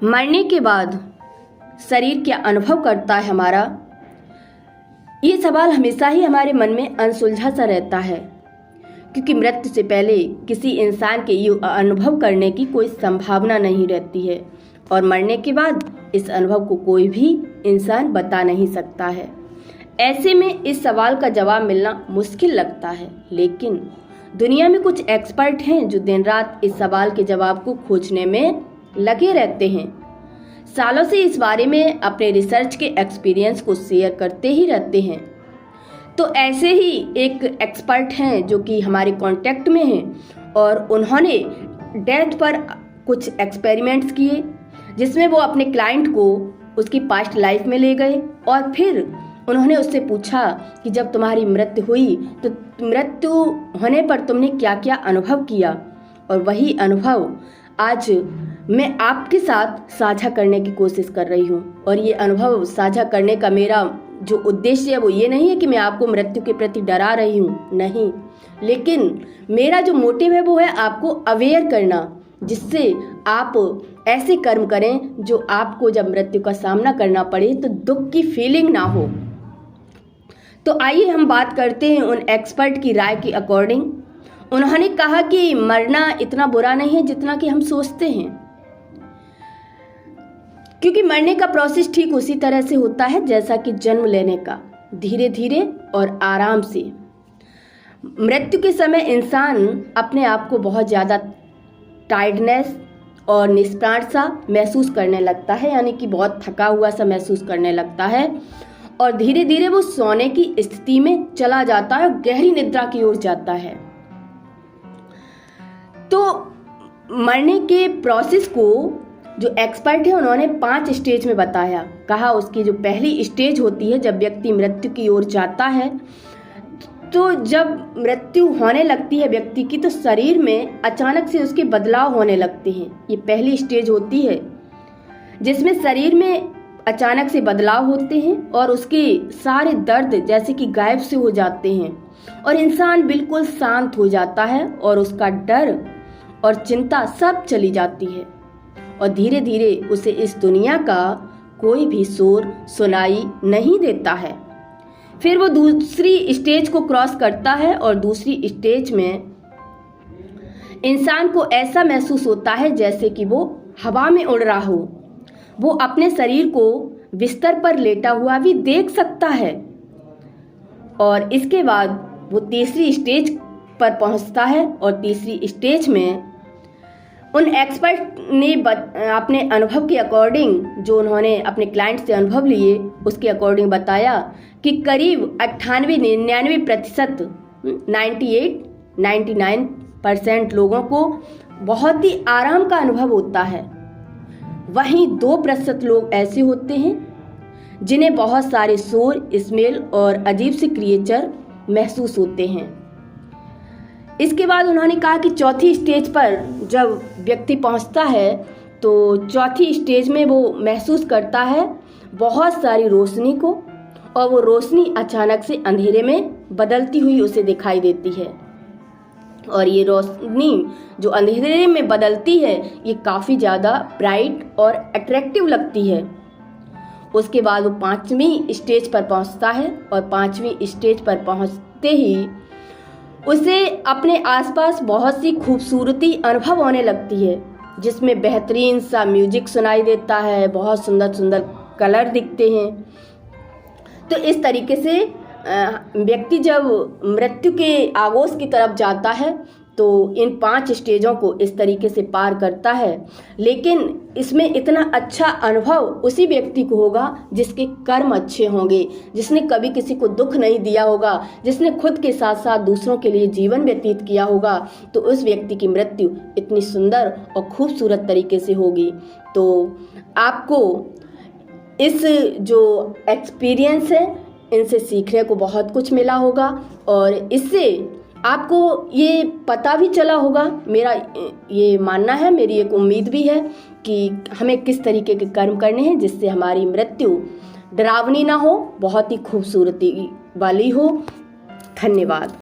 मरने के बाद शरीर क्या अनुभव करता है हमारा, ये सवाल हमेशा ही हमारे मन में अनसुलझा सा रहता है, क्योंकि मृत्यु से पहले किसी इंसान के ये अनुभव करने की कोई संभावना नहीं रहती है और मरने के बाद इस अनुभव को कोई भी इंसान बता नहीं सकता है। ऐसे में इस सवाल का जवाब मिलना मुश्किल लगता है, लेकिन दुनिया में कुछ एक्सपर्ट हैं जो दिन रात इस सवाल के जवाब को खोजने में लगे रहते हैं। सालों से इस बारे में अपने रिसर्च के एक्सपीरियंस को शेयर करते ही रहते हैं। तो ऐसे ही एक एक्सपर्ट हैं जो कि हमारे कांटेक्ट में हैं और उन्होंने डेथ पर कुछ एक्सपेरिमेंट्स किए, जिसमें वो अपने क्लाइंट को उसकी पास्ट लाइफ में ले गए और फिर उन्होंने उससे पूछा कि जब तुम्हारी मृत्यु हुई तो मृत्यु होने पर तुमने क्या क्या अनुभव किया, और वही अनुभव आज मैं आपके साथ साझा करने की कोशिश कर रही हूँ। और ये अनुभव साझा करने का मेरा जो उद्देश्य है वो ये नहीं है कि मैं आपको मृत्यु के प्रति डरा रही हूँ, नहीं, लेकिन मेरा जो मोटिव है वो है आपको अवेयर करना, जिससे आप ऐसे कर्म करें जो आपको जब मृत्यु का सामना करना पड़े तो दुख की फीलिंग ना हो। तो आइए हम बात करते हैं उन एक्सपर्ट की राय के अकॉर्डिंग। उन्होंने कहा कि मरना इतना बुरा नहीं है जितना कि हम सोचते हैं, क्योंकि मरने का प्रोसेस ठीक उसी तरह से होता है जैसा कि जन्म लेने का, धीरे धीरे और आराम से। मृत्यु के समय इंसान अपने आप को बहुत ज़्यादा टायर्डनेस और निष्प्राण सा महसूस करने लगता है, यानी कि बहुत थका हुआ सा महसूस करने लगता है और धीरे धीरे वो सोने की स्थिति में चला जाता है और गहरी निद्रा की ओर जाता है। तो मरने के प्रोसेस को जो एक्सपर्ट है उन्होंने 5 स्टेज में बताया। कहा उसकी जो पहली स्टेज होती है जब व्यक्ति मृत्यु की ओर जाता है, तो जब मृत्यु होने लगती है व्यक्ति की तो शरीर में अचानक से उसके बदलाव होने लगते हैं। ये पहली स्टेज होती है जिसमें शरीर में अचानक से बदलाव होते हैं और उसके सारे दर्द जैसे कि गायब से हो जाते हैं और इंसान बिल्कुल शांत हो जाता है और उसका डर और चिंता सब चली जाती है और धीरे धीरे उसे इस दुनिया का कोई भी शोर सुनाई नहीं देता है। फिर वो दूसरी स्टेज को क्रॉस करता है और दूसरी स्टेज में इंसान को ऐसा महसूस होता है जैसे कि वो हवा में उड़ रहा हो। वो अपने शरीर को बिस्तर पर लेटा हुआ भी देख सकता है और इसके बाद वो तीसरी स्टेज पर पहुंचता है और तीसरी स्टेज में उन एक्सपर्ट ने अपने अनुभव के अकॉर्डिंग, जो उन्होंने अपने क्लाइंट से अनुभव लिए उसके अकॉर्डिंग बताया कि करीब 98-99% 98-99% लोगों को बहुत ही आराम का अनुभव होता है। वहीं 2% लोग ऐसे होते हैं जिन्हें बहुत सारे शोर, स्मेल और अजीब से क्रिएचर महसूस होते हैं। इसके बाद उन्होंने कहा कि चौथी स्टेज पर जब व्यक्ति पहुंचता है तो चौथी स्टेज में वो महसूस करता है बहुत सारी रोशनी को और वो रोशनी अचानक से अंधेरे में बदलती हुई उसे दिखाई देती है और ये रोशनी जो अंधेरे में बदलती है ये काफ़ी ज़्यादा ब्राइट और अट्रैक्टिव लगती है। उसके बाद वो 5वीं स्टेज पर पहुंचता है और 5वीं स्टेज पर पहुंचते ही उसे अपने आसपास बहुत सी खूबसूरती अनुभव होने लगती है, जिसमें बेहतरीन सा म्यूजिक सुनाई देता है, बहुत सुंदर सुंदर कलर दिखते हैं। तो इस तरीके से व्यक्ति जब मृत्यु के आगोश की तरफ जाता है तो इन 5 स्टेजों को इस तरीके से पार करता है, लेकिन इसमें इतना अच्छा अनुभव उसी व्यक्ति को होगा जिसके कर्म अच्छे होंगे, जिसने कभी किसी को दुख नहीं दिया होगा, जिसने खुद के साथ साथ दूसरों के लिए जीवन व्यतीत किया होगा, तो उस व्यक्ति की मृत्यु इतनी सुंदर और खूबसूरत तरीके से होगी। तो आपको इस जो एक्सपीरियंस है इनसे सीखने को बहुत कुछ मिला होगा और इससे आपको ये पता भी चला होगा, मेरा ये मानना है, मेरी एक उम्मीद भी है कि हमें किस तरीके के कर्म करने हैं जिससे हमारी मृत्यु डरावनी ना हो, बहुत ही खूबसूरती वाली हो। धन्यवाद।